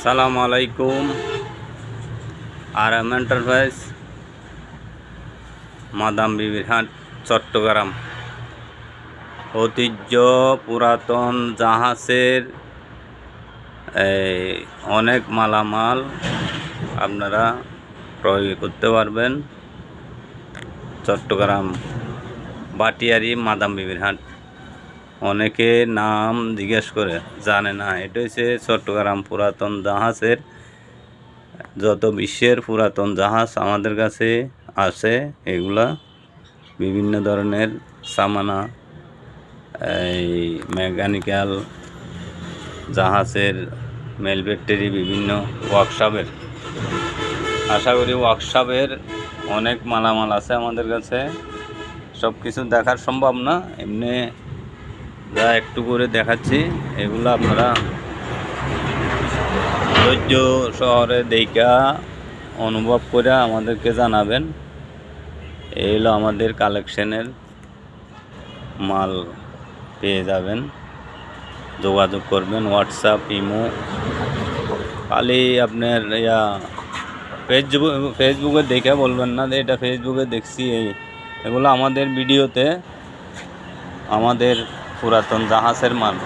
আসসালামু আলাইকুম। RM enterprise, madame বিবির হাট, চট্টগ্রাম। ঐতিহ্য পুরাতন জাহাজের অনেক মালামাল আপনারা ক্রয় করতে পারবেন। চট্টগ্রাম বাটিয়ারি মাদাম বিবির হাট। অনেকে নাম জিজ্ঞেস করে জানে না, এটা হচ্ছে চট্টগ্রাম পুরাতন জাহাজের যত বিশ্বের পুরাতন জাহাজ আমাদের কাছে আছে। এগুলা বিভিন্ন ধরনের সামানা, এই মেকানিক্যাল জাহাজের মেল ব্যাটারি, বিভিন্ন ওয়ার্কশপের, আশা করি ওয়ার্কশপের অনেক মালামাল আছে আমাদের কাছে। সব কিছু দেখার সম্ভব না, এমনি যা একটু করে দেখাচ্ছি। এগুলো আপনারা ধৈর্য শহরে দেখা অনুভব করে আমাদেরকে জানাবেন। এই হলো আমাদের কালেকশনের মাল, পেয়ে যাবেন। যোগাযোগ করবেন হোয়াটসঅ্যাপ, ইমো। খালি আপনার ফেসবুকে দেখে বলবেন না যে এটা ফেসবুকে দেখছি। এগুলো আমাদের ভিডিওতে আমাদের পুরাতন জাহাজের মাল।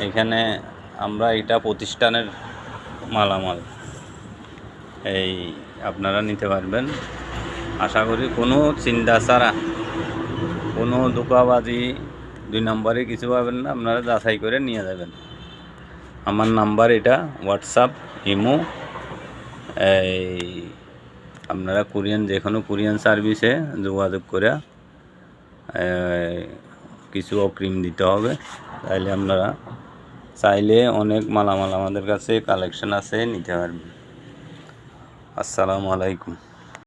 এখানে আমরা এটা প্রতিষ্ঠানের মালামাল, এই আপনারা নিতে পারবেন। আশা করি কোনো চিন্তা ছাড়া, কোনো ধোঁকাবাজি, 2 নম্বরে কিছু পাবেন না। আপনারা যাচাই করে নিয়ে যাবেন। আমার নাম্বার এটা, হোয়াটসঅ্যাপ, ইমো। এই আপনারা যে কোনো কুরিয়ান সার্ভিসে যোগাযোগ করে কিছু অগ্রিম দিতে হবে। তাইলে আপনারা চাইলে অনেক মালামাল আমাদের কাছে কালেকশন আছে, নিতে পারবেন। আসসালামু আলাইকুম।